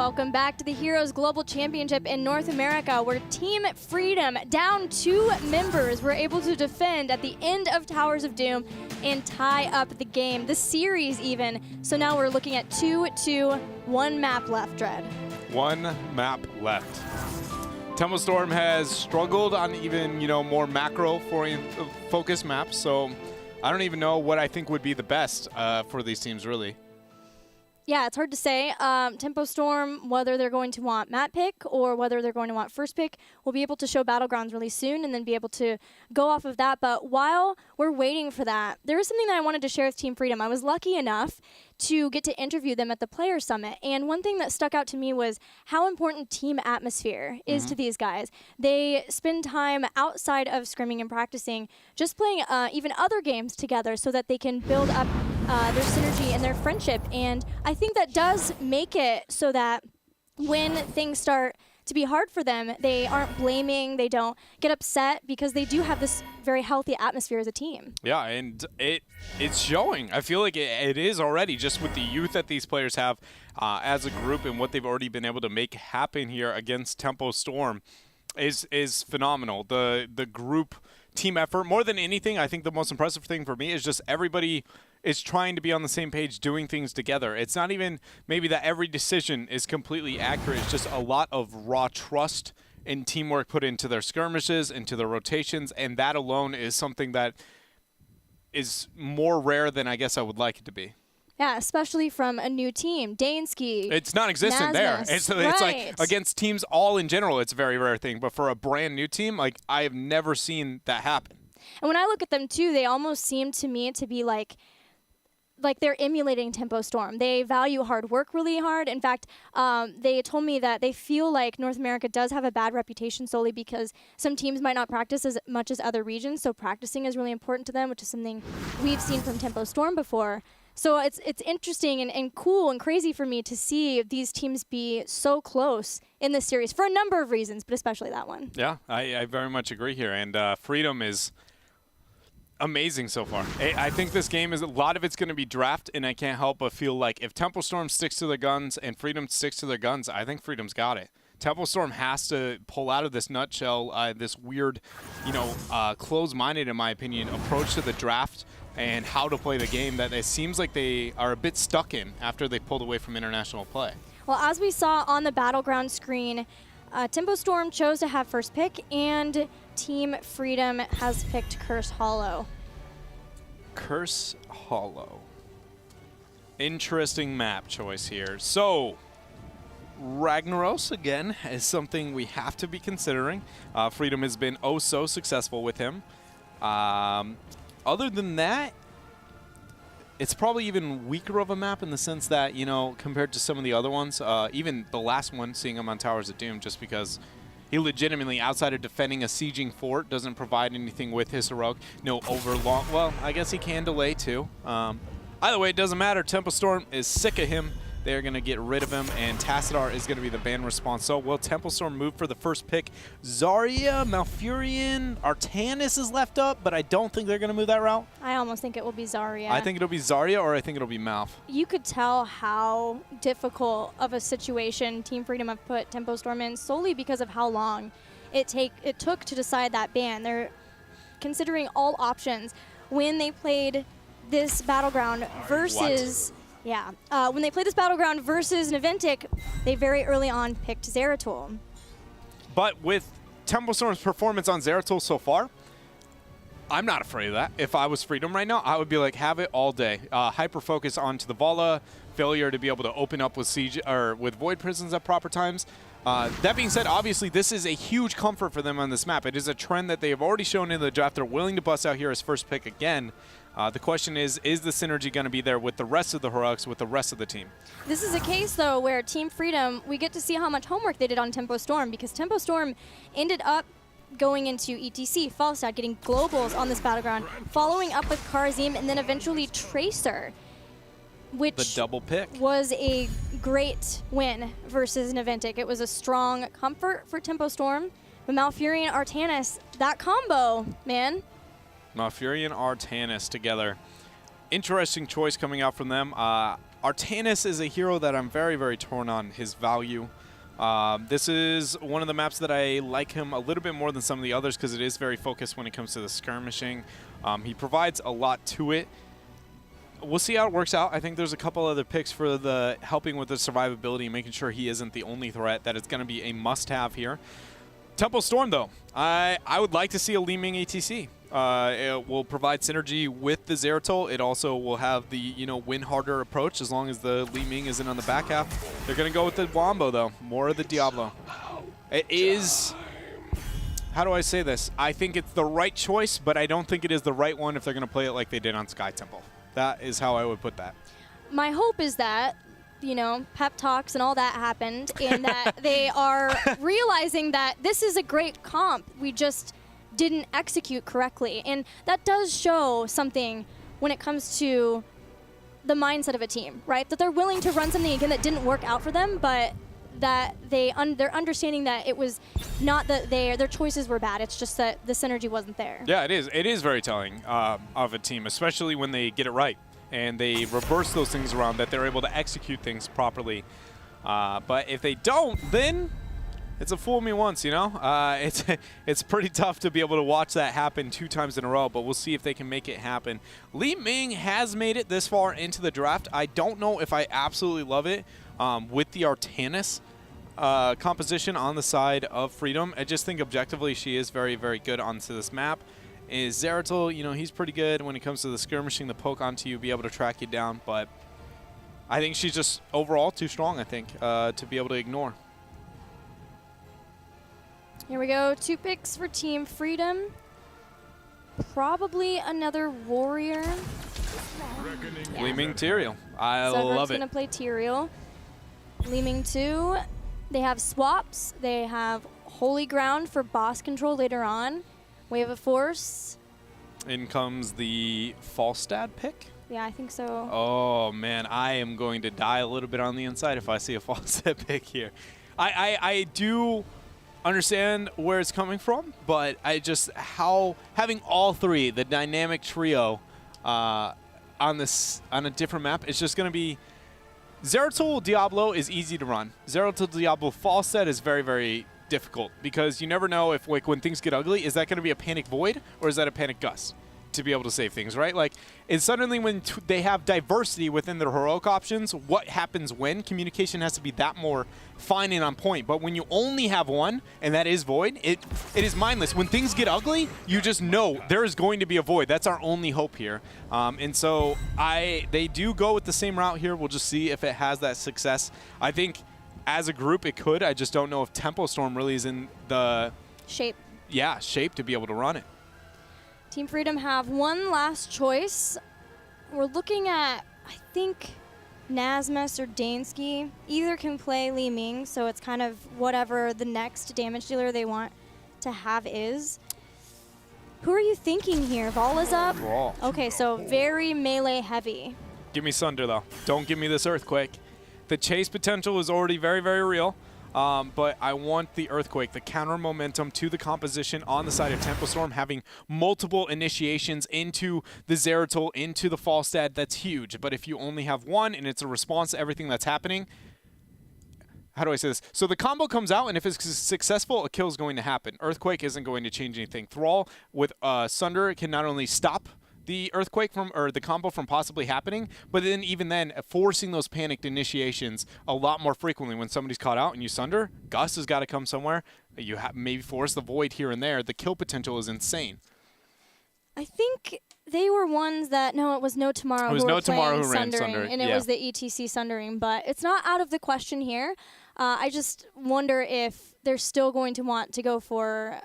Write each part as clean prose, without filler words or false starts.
welcome back to the Heroes Global Championship in North America, where Team Freedom, down 2 members, were able to defend at the end of Towers of Doom and tie up the game, the series even. So now we're looking at 2-2, 1 map left, Dread. 1 map left. Temple Storm has struggled on even, more macro focused maps, so I don't even know what I think would be the best for these teams, really. Yeah, it's hard to say. Tempo Storm, whether they're going to want map pick or whether they're going to want first pick, we'll be able to show Battlegrounds really soon and then be able to go off of that. But while we're waiting for that, there is something that I wanted to share with Team Freedom. I was lucky enough to get to interview them at the Player Summit. And one thing that stuck out to me was how important team atmosphere is to these guys. They spend time outside of scrimming and practicing, just playing even other games together so that they can build up their synergy and their friendship. And I think that does make it so that when things start to be hard for them, they aren't blaming, they don't get upset, because they do have this very healthy atmosphere as a team. Yeah, and it's showing. I feel like it is already, just with the youth that these players have as a group and what they've already been able to make happen here against Tempo Storm is phenomenal. The group team effort, more than anything, I think the most impressive thing for me is just everybody is trying to be on the same page, doing things together. It's not even maybe that every decision is completely accurate. It's just a lot of raw trust and teamwork put into their skirmishes, into their rotations, and that alone is something that is more rare than I guess I would like it to be. Yeah, especially from a new team. Dansky. It's non-existent there. It's like against teams all in general, it's a very rare thing. But for a brand new team, like, I have never seen that happen. And when I look at them too, they almost seem to me to be like they're emulating Tempo Storm. They value hard work really hard. In fact, they told me that they feel like North America does have a bad reputation solely because some teams might not practice as much as other regions, so practicing is really important to them, which is something we've seen from Tempo Storm before. So it's interesting and cool and crazy for me to see these teams be so close in this series for a number of reasons, but especially that one. Yeah, I very much agree here. And Freedom is amazing so far. I think this game is, a lot of it's going to be draft, and I can't help but feel like if Temple Storm sticks to their guns and Freedom sticks to their guns, I think Freedom's got it. Temple Storm has to pull out of this nutshell, this weird, closed-minded, in my opinion, approach to the draft and how to play the game that it seems like they are a bit stuck in after they pulled away from international play. Well, as we saw on the Battleground screen, Tempo Storm chose to have first pick, and Team Freedom has picked Curse Hollow. Curse Hollow. Interesting map choice here. So, Ragnaros, again, is something we have to be considering. Freedom has been oh so successful with him. Other than that, it's probably even weaker of a map in the sense that, compared to some of the other ones, even the last one, seeing him on Towers of Doom, just because he legitimately, outside of defending a sieging fort, doesn't provide anything with his heroic. No overlong. Well, I guess he can delay too. Either way, it doesn't matter. Tempo Storm is sick of him. They're going to get rid of him, and Tassadar is going to be the ban response. So will Tempo Storm move for the first pick? Zarya, Malfurion, Artanis is left up, but I don't think they're going to move that route. I almost think it will be Zarya. I think it'll be Zarya, or I think it'll be Malf. You could tell how difficult of a situation Team Freedom have put Tempo Storm in solely because of how long it took to decide that ban. They're considering all options. When they played this Battleground versus... What? Yeah, when they played this Battleground versus Naventic, they very early on picked Zeratul. But with Tempo Storm's performance on Zeratul so far, I'm not afraid of that. If I was Freedom right now, I would be like, have it all day. Hyper-focus onto the Vala, failure to be able to open up with siege or with Void Prisons at proper times. That being said, obviously, this is a huge comfort for them on this map. It is a trend that they have already shown in the draft. They're willing to bust out here as first pick again. The question is the synergy going to be there with the rest of the heroics, with the rest of the team? This is a case, though, where Team Freedom, we get to see how much homework they did on Tempo Storm, because Tempo Storm ended up going into ETC, Falstad, getting globals on this Battleground, following up with Karazim, and then eventually Tracer, which the double pick was a great win versus Naventic. It was a strong comfort for Tempo Storm, but Malfurion, Artanis, that combo, man. Malfurion, Artanis together. Interesting choice coming out from them. Artanis is a hero that I'm very, very torn on his value. This is one of the maps that I like him a little bit more than some of the others because it is very focused when it comes to the skirmishing. He provides a lot to it. We'll see how it works out. I think there's a couple other picks for the helping with the survivability and making sure he isn't the only threat, that it's going to be a must-have here. Tempo Storm, though, I would like to see a Li Ming ATC. It will provide synergy with the Zeratul. It also will have the, win harder approach as long as the Li Ming isn't on the back half. They're going to go with the Wombo, though. More of the Diablo. It is... How do I say this? I think it's the right choice, but I don't think it is the right one if they're going to play it like they did on Sky Temple. That is how I would put that. My hope is that, pep talks and all that happened, and that they are realizing that this is a great comp. We just didn't execute correctly. And that does show something when it comes to the mindset of a team, right? That they're willing to run something again that didn't work out for them, but that they're understanding that it was not that their choices were bad. It's just that the synergy wasn't there. Yeah, it is. It is very telling of a team, especially when they get it right and they reverse those things around, that they're able to execute things properly. But if they don't, then it's a fool me once, It's pretty tough to be able to watch that happen 2 times in a row, but we'll see if they can make it happen. Li Ming has made it this far into the draft. I don't know if I absolutely love it with the Artanis composition on the side of Freedom. I just think objectively she is very, very good onto this map. Is Zeratul, he's pretty good when it comes to the skirmishing, the poke onto you, be able to track you down, but I think she's just overall too strong, I think, to be able to ignore. Here we go. 2 picks for Team Freedom. Probably another warrior. Yeah. Li Ming Tyrael. I love it. Going to play Tyrael. Li Ming 2. They have swaps. They have Holy Ground for boss control later on. Wave of Force. In comes the Falstad pick. Yeah, I think so. Oh, man. I am going to die a little bit on the inside if I see a Falstad pick here. I do understand where it's coming from, but having all 3, the dynamic trio on a different map, it's just going to be Zeratul Diablo is easy to run. Zeratul Diablo Falstad is very, very difficult because you never know if when things get ugly, is that going to be a panic void or is that a panic gust to be able to save things, right? Like, and suddenly when they have diversity within their heroic options, what happens when? Communication has to be that more fine and on point. But when you only have one, and that is void, it is mindless. When things get ugly, you just know there is going to be a void. That's our only hope here. And so they do go with the same route here. We'll just see if it has that success. I think as a group it could. I just don't know if Tempo Storm really is in the shape to be able to run it. Team Freedom have one last choice. We're looking at, I think, Nasmus or Dansky. Either can play Li Ming, so it's kind of whatever the next damage dealer they want to have is. Who are you thinking here? Vol is up? Vol. Okay, so very melee heavy. Give me Sunder, though. Don't give me this Earthquake. The chase potential is already very, very real. But I want the Earthquake, the counter momentum to the composition on the side of Tempo Storm, having multiple initiations into the Zeratul, into the Falstad. That's huge. But if you only have one and it's a response to everything that's happening, how do I say this? So the combo comes out, and if it's successful, a kill is going to happen. Earthquake isn't going to change anything. Thrall with Sunder can not only stop the Earthquake or the combo from possibly happening, but then even then forcing those panicked initiations a lot more frequently. When somebody's caught out and you Sunder, Gus has got to come somewhere. You maybe force the void here and there. The kill potential is insane. I think they were ones that, no, it was No Tomorrow. It was No Tomorrow who ran Sundering, Sunder. and it was the ETC Sundering, but it's not out of the question here. I just wonder if they're still going to want to go for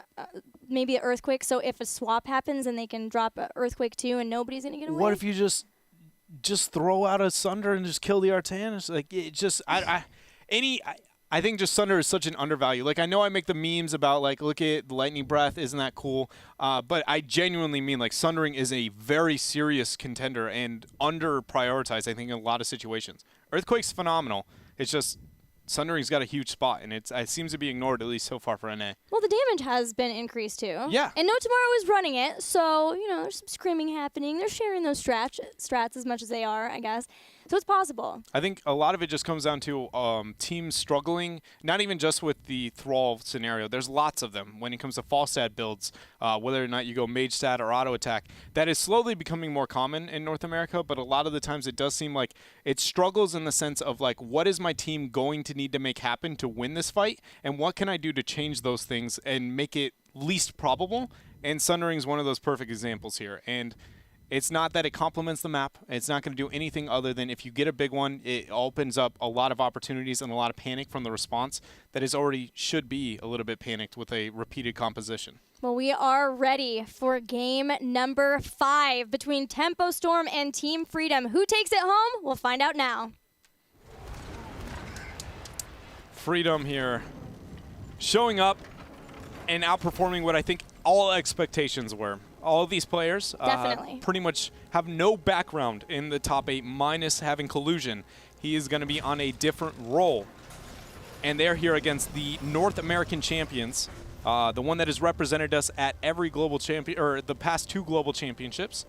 maybe an Earthquake, so if a swap happens and they can drop an Earthquake too and nobody's going to get away. What if you just throw out a Sunder and just kill the Artanis? Like, it just, I think just Sunder is such an undervalue. Like, I know I make the memes about, like, look at the Lightning Breath, isn't that cool? But I genuinely mean, like, Sundering is a very serious contender and under-prioritized, I think, in a lot of situations. Earthquake's phenomenal. It's just Sundering's got a huge spot, and it seems to be ignored, at least so far for NA. Well, the damage has been increased, too. Yeah. And No Tomorrow is running it, so, there's some screaming happening. They're sharing those strats as much as they are, I guess. So it's possible. I think a lot of it just comes down to teams struggling, not even just with the Thrall scenario. There's lots of them when it comes to Falstad builds, whether or not you go Mage Stat or Auto Attack. That is slowly becoming more common in North America, but a lot of the times it does seem like it struggles in the sense of like, what is my team going to need to make happen to win this fight, and what can I do to change those things and make it least probable? And Sundering is one of those perfect examples here. And it's not that it complements the map. It's not going to do anything other than if you get a big one, it opens up a lot of opportunities and a lot of panic from the response that is already should be a little bit panicked with a repeated composition. Well, we are ready for game number 5 between Tempo Storm and Team Freedom. Who takes it home? We'll find out now. Freedom here showing up and outperforming what I think all expectations were. All of these players pretty much have no background in the top 8 minus having Collusion. He is going to be on a different role. And they're here against the North American champions, the one that has represented us at every global champion, or the past 2 global championships.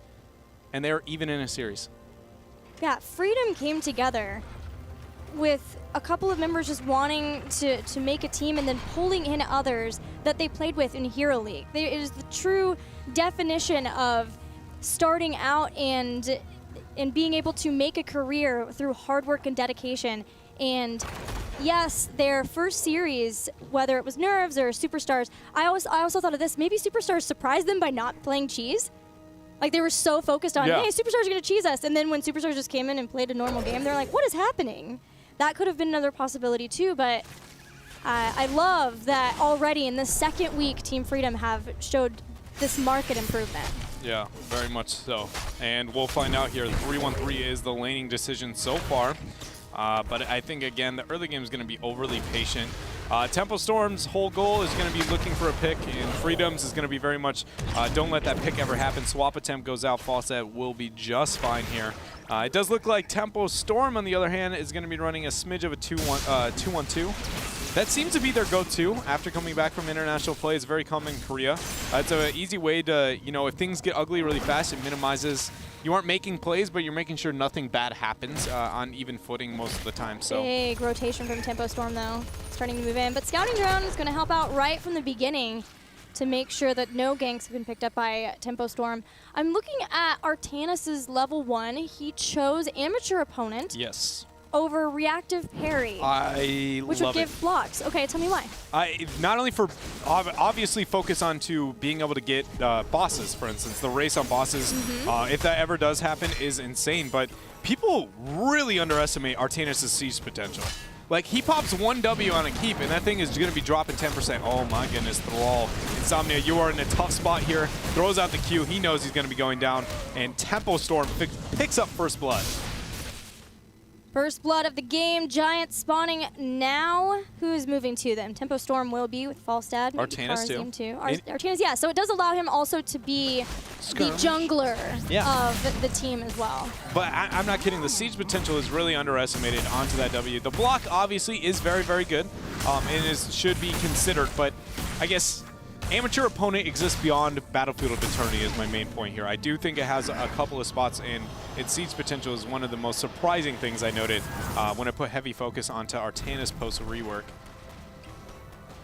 And they're even in a series. Yeah, Freedom came together with a couple of members just wanting to make a team and then pulling in others that they played with in Hero League. It is the true definition of starting out and being able to make a career through hard work and dedication. And yes, their first series, whether it was Nerves or Superstars, I also thought of this, maybe Superstars surprised them by not playing cheese. Like they were so focused on, hey, Superstars are going to cheese us. And then when Superstars just came in and played a normal game, they're like, what is happening? That could have been another possibility too, but I love that already in the second week, Team Freedom have showed this market improvement. Yeah, very much so. And we'll find out here. 3-1-3 is the laning decision so far. But I think, again, the early game is going to be overly patient. Tempo Storm's whole goal is going to be looking for a pick, and Freedom's is going to be very much don't let that pick ever happen. Swap attempt goes out. Falstad will be just fine here. It does look like Tempo Storm, on the other hand, is going to be running a smidge of a 2-1-2. That seems to be their go-to after coming back from international play. It's very common in Korea. It's an easy way to, if things get ugly really fast, it minimizes. You aren't making plays, but you're making sure nothing bad happens on even footing most of the time. So big rotation from Tempo Storm, though, starting to move in. But Scouting Drone is going to help out right from the beginning to make sure that no ganks have been picked up by Tempo Storm. I'm looking at Artanis' level 1. He chose Amateur Opponent. Yes. Over Reactive Parry. Which would give blocks. Okay, tell me why. Not only for obviously focus on to being able to get bosses, for instance. The race on bosses, if that ever does happen, is insane. But people really underestimate Artanis' siege potential. Like, he pops 1 W on a keep, and that thing is going to be dropping 10%. Oh my goodness, Thrall. Insomnia, you are in a tough spot here. Throws out the Q. He knows he's going to be going down. And Tempo Storm picks up first blood. First blood of the game. Giant spawning now. Who's moving to them? Tempo Storm will be with Falstad. Artanis too. Artanis, yeah. So it does allow him also to be the jungler of the team as well. But I'm not kidding. The siege potential is really underestimated onto that W. The block obviously is very, very good and should be considered. But I guess Amateur Opponent exists beyond Battlefield of Eternity is my main point here. I do think it has a couple of spots, and its siege potential is one of the most surprising things I noted when I put heavy focus onto Artanis post-rework.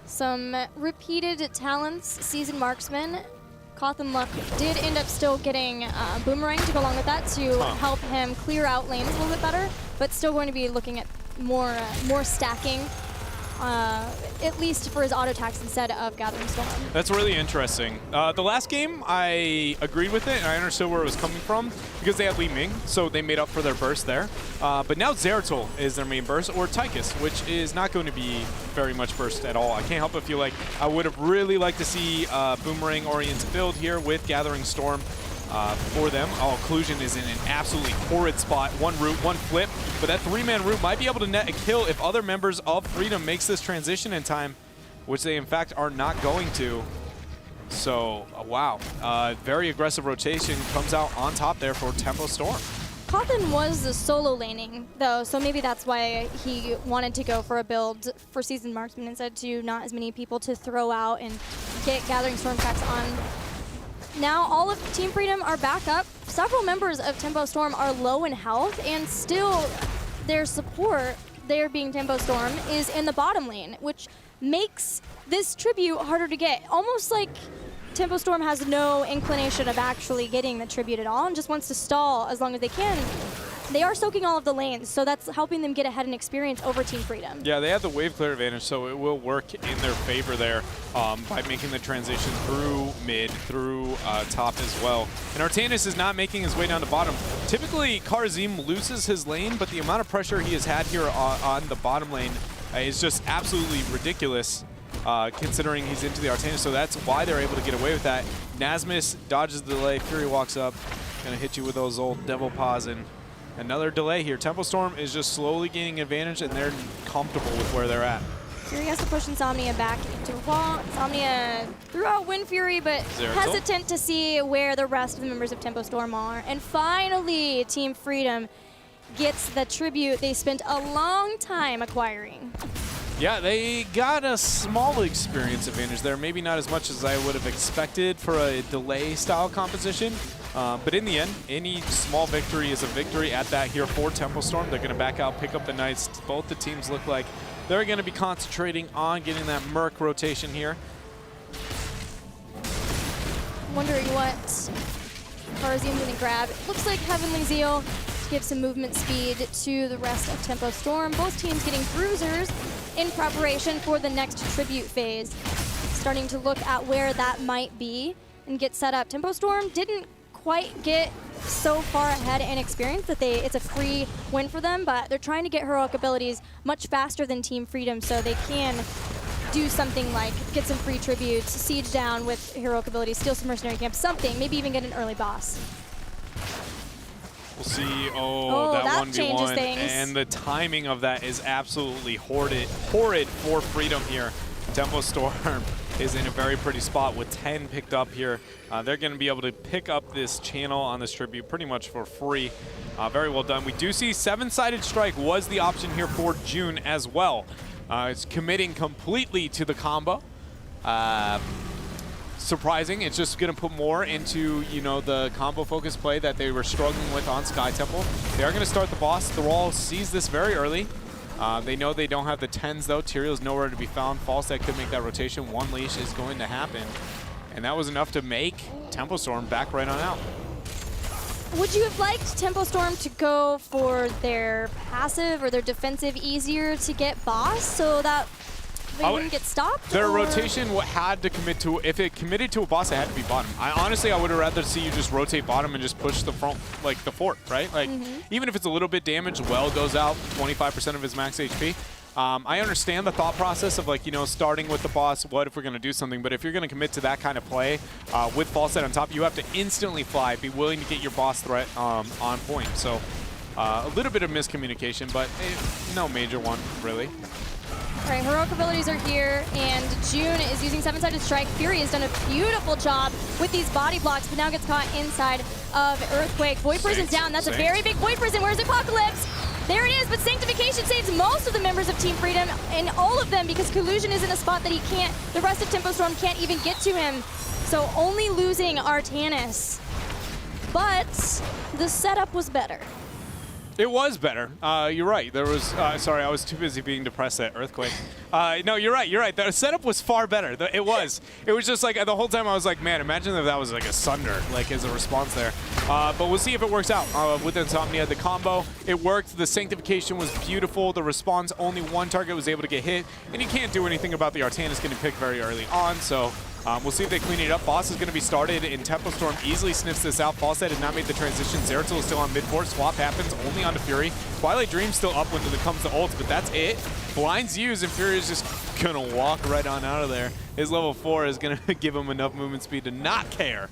Some repeated talents, Seasoned Marksman. Cawthon Luck did end up still getting Boomerang to go along with that to help him clear out lanes a little bit better, but still going to be looking at more stacking. At least for his auto attacks instead of Gathering Storm. That's really interesting. The last game, I agreed with it, and I understood where it was coming from because they had Li Ming, so they made up for their burst there. But now Zeratul is their main burst, or Tychus, which is not going to be very much burst at all. I can't help but feel like I would have really liked to see Boomerang-oriented build here with Gathering Storm. For them. Occlusion is in an absolutely horrid spot. 1 root, 1 flip, but that 3-man root might be able to net a kill if other members of Freedom makes this transition in time, which they in fact are not going to. So, wow. Very aggressive rotation comes out on top there for Tempo Storm. Cawthon was the solo laning, though, so maybe that's why he wanted to go for a build for Seasoned Marksman instead to not as many people to throw out and get Gathering Storm tracks on. Now all of Team Freedom are back up. several members of Tempo Storm are low in health, and still their support, there being Tempo Storm, is in the bottom lane, which makes this tribute harder to get. Almost like Tempo Storm has no inclination of actually getting the tribute at all and just wants to stall as long as they can. They are soaking all of the lanes, so that's helping them get ahead in experience over Team Freedom. Yeah, they have the wave clear advantage, so it will work in their favor there by making the transition through mid, through top as well. And Artanis is not making his way down to bottom. Typically, Karazim loses his lane, but the amount of pressure he has had here on the bottom lane is just absolutely ridiculous. Considering he's into the Artanis, so that's why they're able to get away with that. Nasmus dodges the delay, Fury walks up, gonna hit you with those old devil paws, and another delay here. Tempo Storm is just slowly gaining advantage, and they're comfortable with where they're at. Fury has to push Insomnia back into a wall. Insomnia threw out Wind Fury, but hesitant to see where the rest of the members of Tempo Storm are. And finally, Team Freedom gets the tribute they spent a long time acquiring. Yeah, they got a small experience advantage there. Maybe not as much as I would have expected for a delay style composition. But in the end, any small victory is a victory at that here for Tempo Storm. They're going to back out, pick up the Knights. Both the teams look like they're going to be concentrating on getting that Merc rotation here. Wondering what Karazim's going to grab. It looks like Heavenly Zeal to give some movement speed to the rest of Tempo Storm. Both teams getting bruisers in preparation for the next tribute phase. Starting to look at where that might be and get set up. Tempo Storm didn't quite get so far ahead in experience that it's a free win for them, but they're trying to get heroic abilities much faster than Team Freedom, so they can do something like get some free tributes, siege down with heroic abilities, steal some mercenary camps, something, maybe even get an early boss. We'll see. Oh, that 1v1. Changes things. And the timing of that is absolutely horrid for Freedom here. Tempo Storm is in a very pretty spot with 10 picked up here. They're going to be able to pick up this channel on this tribute pretty much for free. Very well done. We do see 7-sided strike was the option here for June as well. It's committing completely to the combo. Surprising. It's just going to put more into, you know, the combo focus play that they were struggling with on Sky Temple. They are going to start the boss. Thrall sees this very early. They know they don't have the 10s though. Tyrion's nowhere to be found. Falstad could make that rotation. One leash is going to happen. And that was enough to make Tempo Storm back right on out. Would you have liked Tempo Storm to go for their passive or their defensive easier to get boss so that they wouldn't get stopped? Their rotation had to commit to, if it committed to a boss, it had to be bottom. Honestly, I would have rather see you just rotate bottom and just push the front, like the fort, right? Like, even if it's a little bit damaged, Well goes out 25% of his max HP. I understand the thought process of, like, you know, starting with the boss, what if we're going to do something? But if you're going to commit to that kind of play with Falstad on top, you have to instantly fly, be willing to get your boss threat on point. So a little bit of miscommunication, but no major one, really. All right, heroic abilities are here, and June is using 7-sided strike. Fury has done a beautiful job with these body blocks, but now gets caught inside of Earthquake. Void Prison's down. That's a very big Void Prison. Where's Apocalypse? There it is, but Sanctification saves most of the members of Team Freedom, and all of them, because Collusion is in a spot that he can't, the rest of Tempo Storm can't even get to him. So only losing Artanis. But the setup was better. It was better. You're right. There was, sorry, I was too busy being depressed at Earthquake. No, you're right. You're right. The setup was far better. It was. It was just like, the whole time I was like, man, imagine if that was like a Sunder, like as a response there. But we'll see if it works out with Insomnia. The combo, it worked. The Sanctification was beautiful. The response, only one target was able to get hit. And you can't do anything about the Artanis getting picked very early on, so we'll see if they clean it up. Boss is going to be started, and Tempo Storm easily sniffs this out. Falstad did not make the transition. Zeratul is still on mid-court. Swap happens only onto Fury. Twilight Dream's still up when it comes to ults, but that's it. Blinds used, and Fury is just going to walk right on out of there. His level 4 is going to give him enough movement speed to not care.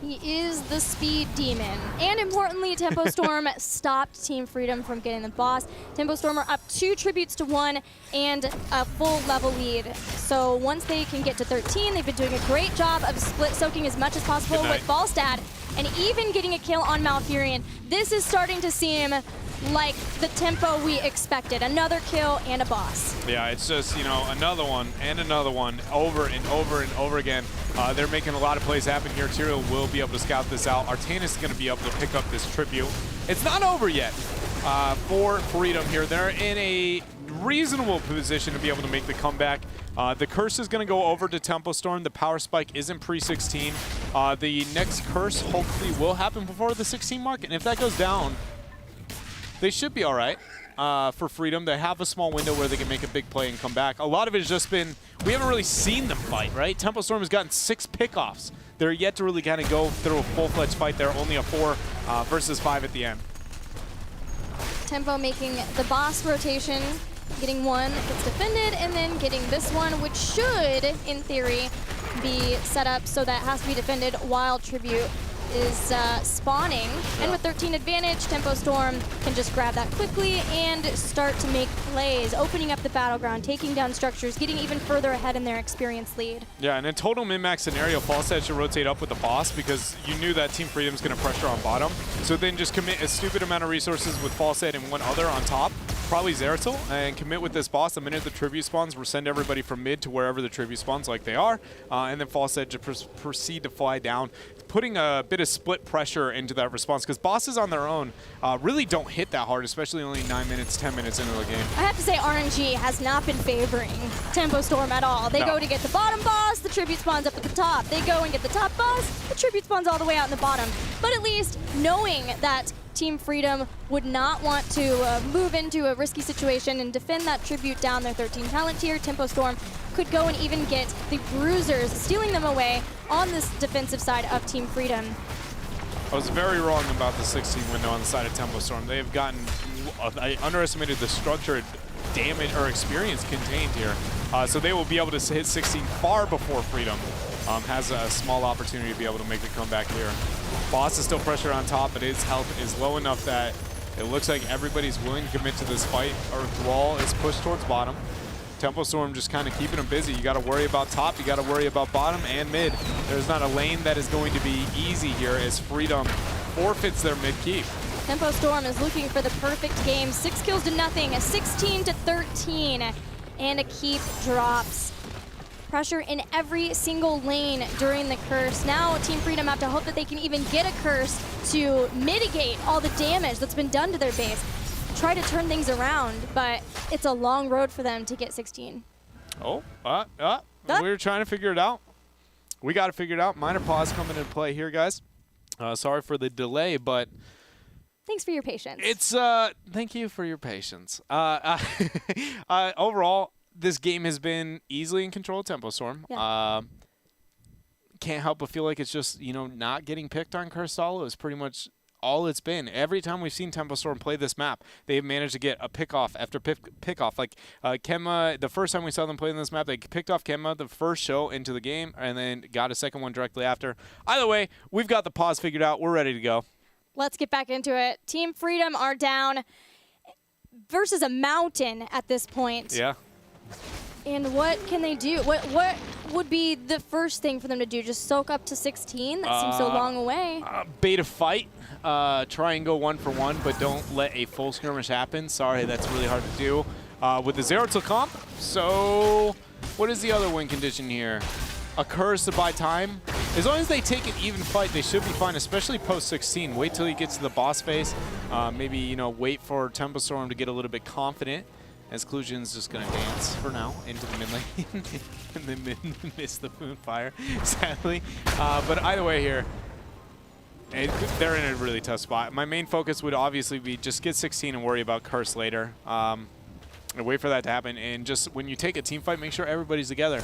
He is the speed demon. And importantly, Tempo Storm stopped Team Freedom from getting the boss. Tempo Storm are up 2 tributes to 1 and a full level lead. So once they can get to 13, they've been doing a great job of split soaking as much as possible with Falstad and even getting a kill on Malfurion. This is starting to seem like the tempo we expected. Another kill and a boss. Yeah, it's just, you know, another one and another one over and over and over again. They're making a lot of plays happen here. Tyrael will be able to scout this out. Artanis is going to be able to pick up this tribute. It's not over yet for Freedom here. They're in a reasonable position to be able to make the comeback. The curse is going to go over to Tempo Storm. The power spike isn't pre-16. The next curse hopefully will happen before the 16 mark, and if that goes down, they should be all right for Freedom. They have a small window where they can make a big play and come back. A lot of it has just been, we haven't really seen them fight, right? Tempo Storm has gotten 6 pickoffs. They're yet to really kind of go through a full-fledged fight there, only a 4 versus 5 at the end. Tempo making the boss rotation, getting one that's defended, and then getting this one, which should, in theory, be set up so that it has to be defended while Tribute is spawning. Yeah. And with 13 advantage, Tempo Storm can just grab that quickly and start to make plays, opening up the battleground, taking down structures, getting even further ahead in their experience lead. Yeah, and in total min-max scenario, Falstad should rotate up with the boss because you knew that Team Freedom's going to pressure on bottom. So then just commit a stupid amount of resources with Falstad and one other on top, probably Zeratul, and commit with this boss. The minute the tribute spawns, we'll send everybody from mid to wherever the tribute spawns like they are, and then Falstad just proceed to fly down, putting a bit of split pressure into that response, because bosses on their own really don't hit that hard, especially only 9 minutes, 10 minutes into the game. I have to say RNG has not been favoring Tempo Storm at all. They go to get the bottom boss, the tribute spawns up at the top. They go and get the top boss, the tribute spawns all the way out in the bottom. But at least knowing that Team Freedom would not want to move into a risky situation and defend that tribute down their 13 talent tier, Tempo Storm could go and even get the bruisers, stealing them away on this defensive side of Team Freedom. I was very wrong about the 16 window on the side of Tempo Storm. They have gotten, I underestimated the structured damage or experience contained here. So they will be able to hit 16 far before Freedom has a small opportunity to be able to make the comeback here. Boss is still pressure on top, but his health is low enough that it looks like everybody's willing to commit to this fight. Or Thrall is pushed towards bottom. Tempo Storm just kind of keeping them busy. You got to worry about top, you got to worry about bottom and mid. There's not a lane that is going to be easy here as Freedom forfeits their mid keep. Tempo Storm is looking for the perfect game. 6 kills to nothing, a 16 to 13, and a keep drops. Pressure in every single lane during the curse. Now Team Freedom have to hope that they can even get a curse to mitigate all the damage that's been done to their base. Try to turn things around, but it's a long road for them to get 16. Oh, we were trying to figure it out. We got to figure it out. Minor pause coming into play here, guys. Sorry for the delay, but thanks for your patience. It's thank you for your patience. Overall, this game has been easily in control of Tempo Storm. Yeah. Can't help but feel like it's just, you know, not getting picked on Curse Solo is pretty much all it's been. Every time we've seen Tempo Storm play this map, they've managed to get a pick-off after pick-off. Like Kenma, the first time we saw them play on this map, they picked off Kenma the first show into the game and then got a second one directly after. Either way, we've got the pause figured out. We're ready to go. Let's get back into it. Team Freedom are down versus a mountain at this point. Yeah. And what can they do? What would be the first thing for them to do? Just soak up to 16? That seems so long away. Bait a fight. Try and go 1-for-1, but don't let a full skirmish happen. Sorry, that's really hard to do with the Zeratul comp. So what is the other win condition here? A curse to buy time. As long as they take an even fight, they should be fine, especially post-16. Wait till he gets to the boss phase. Maybe, you know, wait for Tempo Storm to get a little bit confident. As Clusion's just going to dance for now into the mid lane and then miss the Moonfire, sadly. But either way here, they're in a really tough spot. My main focus would obviously be just get 16 and worry about Curse later. And wait for that to happen. And just when you take a team fight, make sure everybody's together.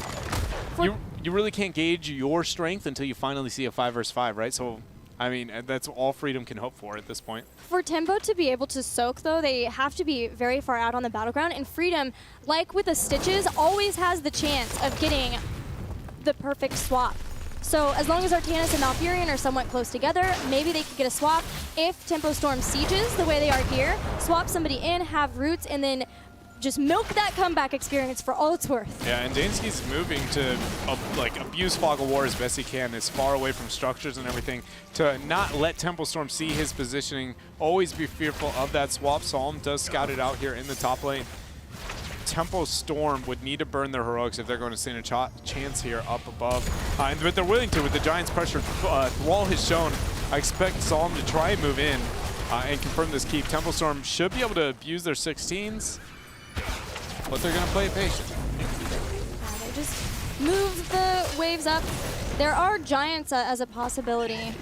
You really can't gauge your strength until you finally see a 5 versus 5, right? So, I mean, that's all Freedom can hope for at this point. For Tempo to be able to soak, though, they have to be very far out on the battleground. And Freedom, like with the Stitches, always has the chance of getting the perfect swap. So as long as Artanis and Malfurion are somewhat close together, maybe they could get a swap. If Tempo Storm sieges the way they are here, swap somebody in, have roots, and then just milk that comeback experience for all it's worth. Yeah, and Dansky's moving to like abuse Fog of War as best he can, as far away from structures and everything, to not let Tempo Storm see his positioning, always be fearful of that swap. Psalm does scout it out here in the top lane. Tempo Storm would need to burn their heroics if they're going to stand a chance here up above. But they're willing to with the Giants' pressure. Thrall has shown. I expect Psalm to try and move in and confirm this keep. Tempo Storm should be able to abuse their 16s, but they're going to play it patient. They just move the waves up. There are Giants as a possibility.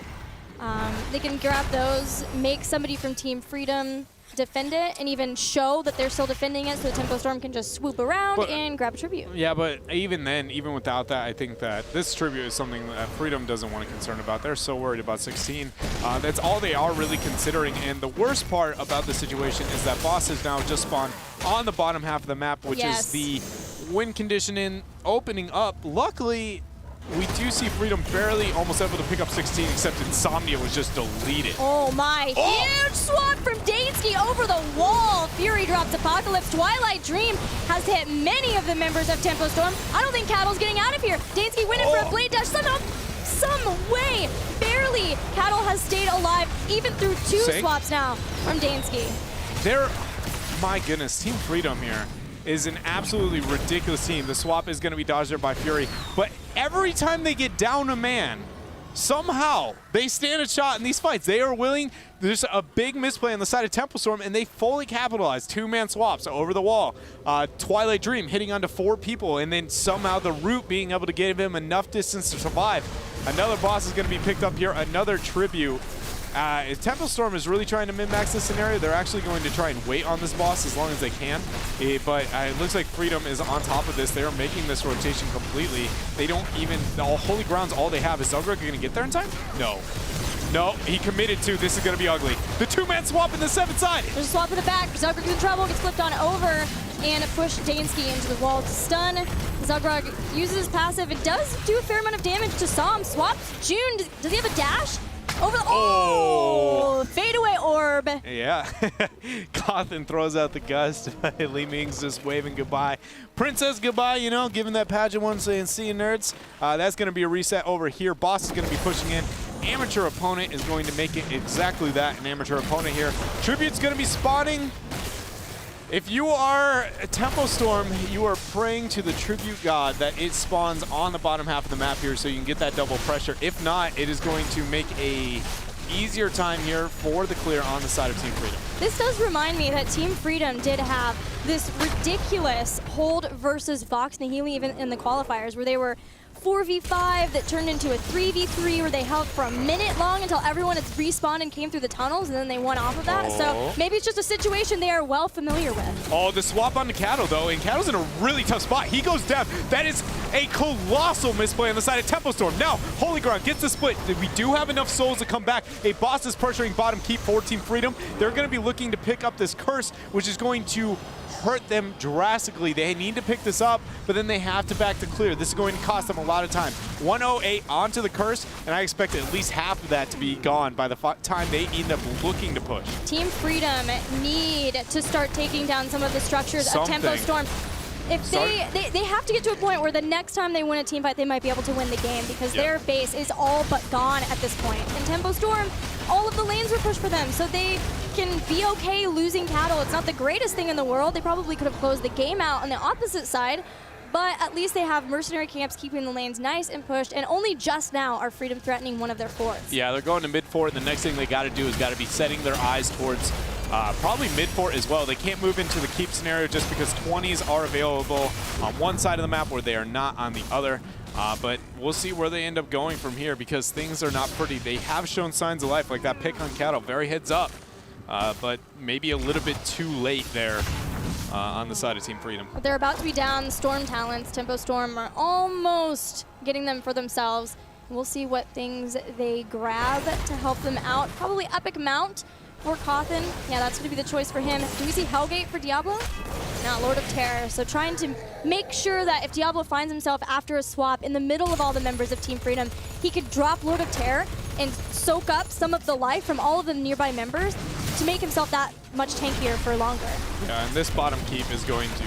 They can grab those, make somebody from Team Freedom defend it, and even show that they're still defending it so Tempo Storm can just swoop around and grab a tribute. Yeah, but even then, even without that, I think that this tribute is something that Freedom doesn't want to concern about. They're so worried about 16. That's all they are really considering, and the worst part about the situation is that boss has now just spawned on the bottom half of the map, which is the win condition in opening up. Luckily, we do see Freedom barely almost able to pick up 16, except Insomnia was just deleted. Oh my, huge swap from Dansky over the wall. Fury drops Apocalypse. Twilight Dream has hit many of the members of Tempo Storm. I don't think Cattle's getting out of here. Dansky went in for a blade dash somehow, some way. Barely. Cattle has stayed alive even through two swaps now from Dansky. My goodness, Team Freedom here is an absolutely ridiculous team. The swap is going to be dodged there by Fury, but every time they get down a man, somehow they stand a shot in these fights. They are willing. There's a big misplay on the side of Tempo Storm, and they fully capitalize. Two-man swaps over the wall. Twilight Dream hitting onto 4 people, and then somehow the Root being able to give him enough distance to survive. Another boss is going to be picked up here. Another tribute. Tempo Storm is really trying to min-max this scenario. They're actually going to try and wait on this boss as long as they can. But it looks like Freedom is on top of this. They are making this rotation completely. They don't even, Holy Ground's all they have. Is Zugrak going to get there in time? No. No, he committed to. This is going to be ugly. The two-man swap in the 7th side. There's a swap in the back. Zugrak in trouble, gets flipped on over, and push Dansky into the wall to stun. Zugrak uses his passive. It does do a fair amount of damage to Psalm. Swaps June. Does he have a dash? Over the fadeaway orb. Yeah. Cawthon throws out the gust. Li Ming's just waving goodbye. Princess goodbye, you know, giving that pageant one saying, see you nerds. That's going to be a reset over here. Boss is going to be pushing in. Amateur opponent is going to make it exactly that, an amateur opponent here. Tribute's going to be spawning. If you are a Tempo Storm, you are praying to the Tribute God that it spawns on the bottom half of the map here so you can get that double pressure. If not, it is going to make a easier time here for the clear on the side of Team Freedom. This does remind me that Team Freedom did have this ridiculous hold versus Vox Nihili even in the qualifiers where they were 4v5 that turned into a 3v3 where they held for a minute long until everyone had respawned and came through the tunnels, and then they won off of that. So maybe it's just a situation they are well familiar with. Oh, the swap onto Cattle, though, and Cattle's in a really tough spot. He goes down. That is a colossal misplay on the side of Tempo Storm. Now, Holy Ground gets the split. We do have enough souls to come back. A boss is pressuring bottom keep for Team Freedom. They're going to be looking to pick up this curse, which is going to hurt them drastically. They need to pick this up, but then they have to back to clear. This is going to cost them a lot of time. 108 onto the curse, and I expect at least half of that to be gone by the time they end up looking to push. Team Freedom need to start taking down some of the structures of Tempo Storm. If they have to get to a point where the next time they win a team fight, they might be able to win the game because their base is all but gone at this point. And Tempo Storm, all of the lanes were pushed for them, so they can be okay losing Cattle. It's not the greatest thing in the world. They probably could have closed the game out on the opposite side, but at least they have Mercenary camps keeping the lanes nice and pushed, and only just now are Freedom threatening one of their forts. Yeah, they're going to mid-fort, and the next thing they got to do is got to be setting their eyes towards probably mid-fort as well. They can't move into the keep scenario just because 20s are available on one side of the map where they are not on the other. But we'll see where they end up going from here because things are not pretty. They have shown signs of life, like that pick on Cattle, very heads up. But maybe a little bit too late there on the side of Team Freedom. But they're about to be down Storm talents. Tempo Storm are almost getting them for themselves. We'll see what things they grab to help them out. Probably Epic Mount for Cawthon. Yeah, that's going to be the choice for him. Do we see Hellgate for Diablo? Not Lord of Terror. So trying to make sure that if Diablo finds himself after a swap in the middle of all the members of Team Freedom, he could drop Lord of Terror and soak up some of the life from all of the nearby members. to make himself that much tankier for longer. Yeah, and this bottom keep is going to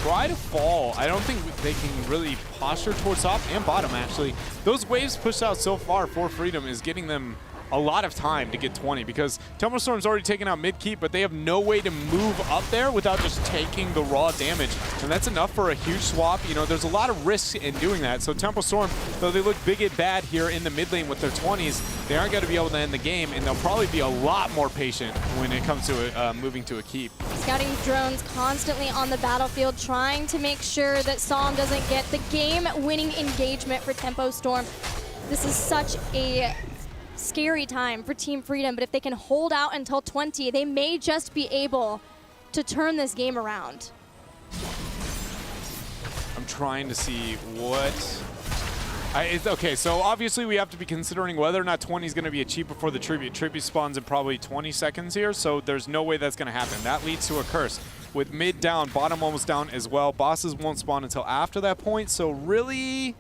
try to fall. I don't think they can really posture towards top and bottom, actually. Those waves pushed out so far for Freedom is getting them a lot of time to get 20 because Tempo Storm's already taken out mid keep, but they have no way to move up there without just taking the raw damage. And that's enough for a huge swap. You know, there's a lot of risk in doing that. So Tempo Storm, though they look big and bad here in the mid lane with their 20s, they aren't going to be able to end the game, and they'll probably be a lot more patient when it comes to moving to a keep. Scouting drones constantly on the battlefield, trying to make sure that Psalm doesn't get the game-winning engagement for Tempo Storm. This is such a scary time for Team Freedom, but if they can hold out until 20, they may just be able to turn this game around. I'm trying to see what... okay, so obviously we have to be considering whether or not 20 is going to be achieved before the Tribute. Tribute spawns in probably 20 seconds here, so there's no way that's going to happen. That leads to a curse. With mid down, bottom almost down as well. Bosses won't spawn until after that point, so really...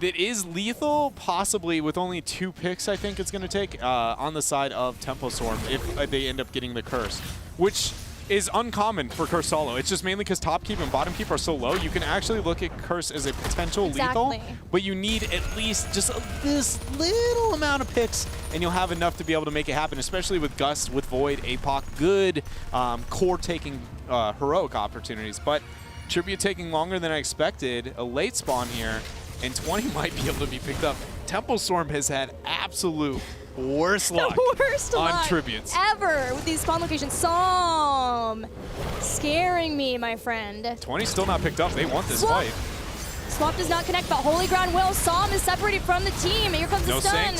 It is lethal, possibly with only 2 picks, I think it's going to take on the side of Tempo Storm if they end up getting the curse, which is uncommon for Curse solo. It's just mainly because top keep and bottom keep are so low. You can actually look at curse as a potential lethal, but you need at least just this little amount of picks, and you'll have enough to be able to make it happen, especially with Gust, with Void, APOC, good core-taking heroic opportunities. But Tribute taking longer than I expected, a late spawn here, and 20 might be able to be picked up. Tempo Storm has had absolute worst luck on Tributes ever with these spawn locations. Psalm scaring me, my friend. 20 still not picked up. They want this fight. Swap does not connect, but Holy Ground will. Psalm is separated from the team. Here comes the stun.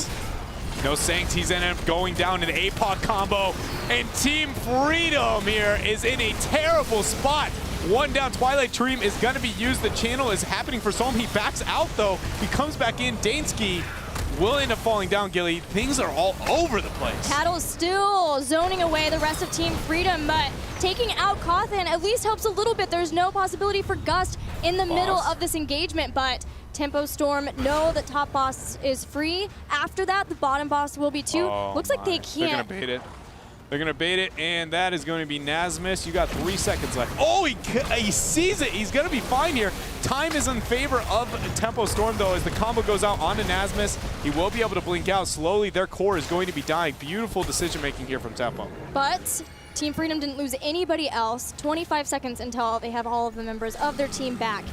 No Sanct. He's ended up going down in the APOC combo. And Team Freedom here is in a terrible spot. One down. Twilight Dream is going to be used. The channel is happening for Psalm. He backs out, though. He comes back in. Dansky will end up falling down, Gilly. Things are all over the place. Cattle still zoning away the rest of Team Freedom, but taking out Cawthon at least helps a little bit. There's no possibility for Gust in the middle of this engagement, but Tempo Storm know that top boss is free. After that, the bottom boss will be too. Looks like they can't. They're going to bait it. They're going to bait it, and that is going to be Nasmus. You got 3 seconds left. Oh, he sees it. He's going to be fine here. Time is in favor of Tempo Storm, though, as the combo goes out onto Nasmus. He will be able to blink out. Slowly, their core is going to be dying. Beautiful decision-making here from Tempo. But Team Freedom didn't lose anybody else. 25 seconds until they have all of the members of their team back.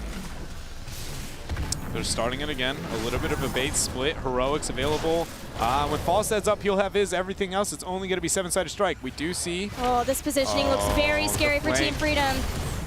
They're starting it again. A little bit of a bait split. Heroics available. When Falstead's up, he'll have his. Everything else, it's only going to be 7-sided strike. We do see... Oh, this positioning looks very scary for Team Freedom.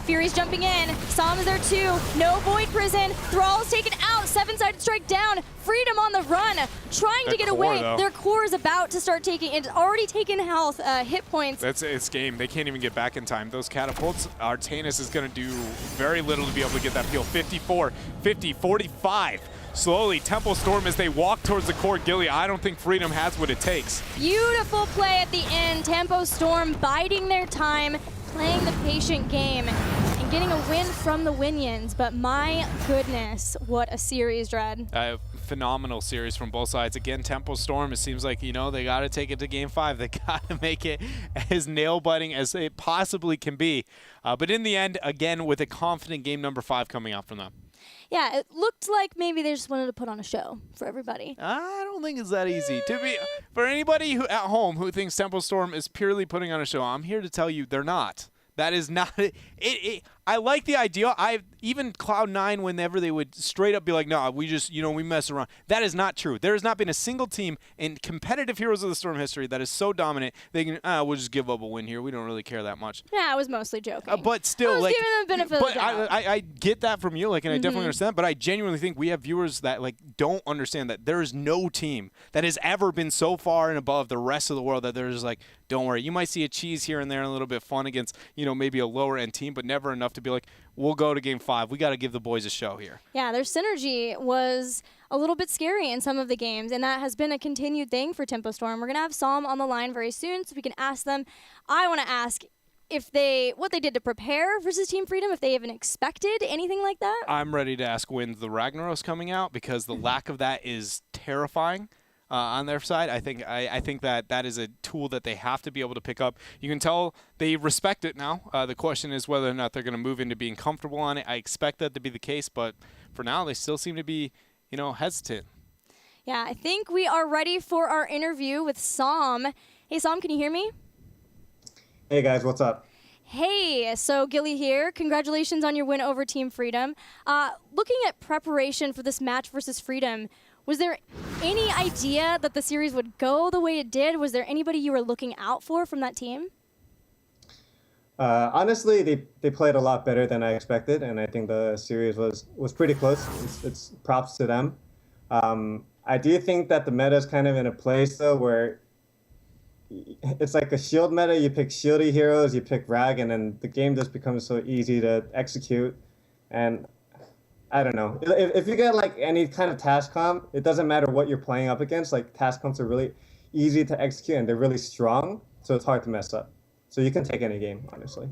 Fury's jumping in. Psalm is there too. No Void Prison. Thrall's taken out. 7-sided strike down. Freedom on the run. Trying to get away. Their core is about to start taking... It's already taken health, hit points. That's its game. They can't even get back in time. Those catapults, Artanis is going to do very little to be able to get that peel. 54, 50, 45. Slowly, Tempo Storm as they walk towards the core. Gilly, I don't think Freedom has what it takes. Beautiful play at the end. Tempo Storm biding their time, playing the patient game, and getting a win from the Winions. But my goodness, what a series, Dread. Phenomenal series from both sides. Again, Tempo Storm, it seems like, you know, they got to take it to Game 5. They got to make it as nail-biting as it possibly can be. But in the end, again, with a confident Game number 5 coming out from them. Yeah, it looked like maybe they just wanted to put on a show for everybody. I don't think it's that easy. For anybody who at home who thinks Tempo Storm is purely putting on a show, I'm here to tell you they're not. That is not it. I like the idea. Even Cloud9, whenever they would straight up be like, no, we just, you know, we mess around. That is not true. There has not been a single team in competitive Heroes of the Storm history that is so dominant they can, we'll just give up a win here. We don't really care that much. Yeah, I was mostly joking. But still, I was like, giving them the benefit of the doubt. I get that from you, like, and I definitely understand that, but I genuinely think we have viewers that, like, don't understand that there is no team that has ever been so far and above the rest of the world that they're just like, don't worry. You might see a cheese here and there, a little bit fun against, you know, maybe a lower end team, but never enough to be like, we'll go to Game 5. We got to give the boys a show here. Yeah, their synergy was a little bit scary in some of the games, and that has been a continued thing for Tempo Storm. We're going to have Psalm on the line very soon, so we can ask them. I want to ask what they did to prepare versus Team Freedom, if they even expected anything like that. I'm ready to ask when the Ragnaros coming out, because the lack of that is terrifying. on their side. I think that is a tool that they have to be able to pick up. You can tell they respect it now. The question is whether or not they're going to move into being comfortable on it. I expect that to be the case, but for now they still seem to be, hesitant. Yeah, I think we are ready for our interview with Sam. Hey, Sam, can you hear me? Hey guys, what's up? Hey, so Gilly here. Congratulations on your win over Team Freedom. Looking at preparation for this match versus Freedom, was there any idea that the series would go the way it did? Was there anybody you were looking out for from that team? Honestly, they played a lot better than I expected, and I think the series was pretty close. It's props to them. I do think that the meta is kind of in a place though where it's like a shield meta. You pick shieldy heroes, you pick Rag, and then the game just becomes so easy to execute. And I don't know. If you get like any kind of task comp, it doesn't matter what you're playing up against. Like task comps are really easy to execute and they're really strong, so it's hard to mess up. So you can take any game, honestly.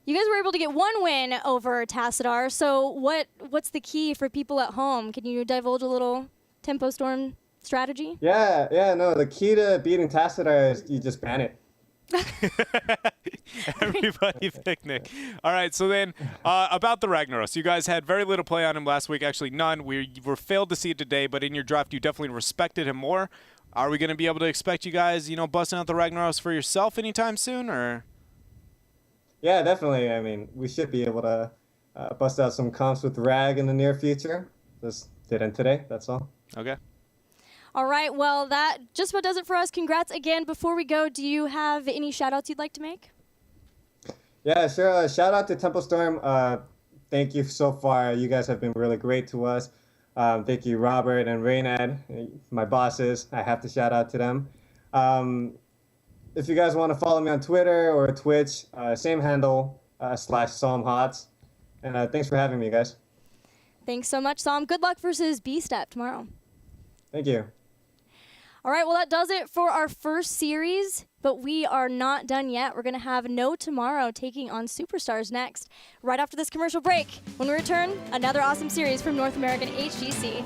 You guys were able to get one win over Tassadar. So what's the key for people at home? Can you divulge a little Tempo Storm strategy? Yeah, no. The key to beating Tassadar is you just ban it. Everybody picnic. All right, so then about the Ragnaros. You guys had very little play on him last week, actually none. We were failed to see it today, but in your draft you definitely respected him more. Are we going to be able to expect you guys, busting out the Ragnaros for yourself anytime soon, or? Yeah, definitely. I mean, we should be able to bust out some comps with Rag in the near future. Just didn't today, that's all. Okay. All right, well, that just about does it for us. Congrats again. Before we go, do you have any shout-outs you'd like to make? Yeah, sure. Shout out to Tempo Storm. Thank you so far. You guys have been really great to us. Thank you, Robert and Reynad, my bosses. I have to shout out to them. If you guys want to follow me on Twitter or Twitch, same handle, /SalmHots. And thanks for having me, guys. Thanks so much, Sam. Good luck versus B-Step tomorrow. Thank you. All right, well, that does it for our first series, but we are not done yet. We're going to have No Tomorrow taking on Superstars next, right after this commercial break. When we return, another awesome series from North American HGC.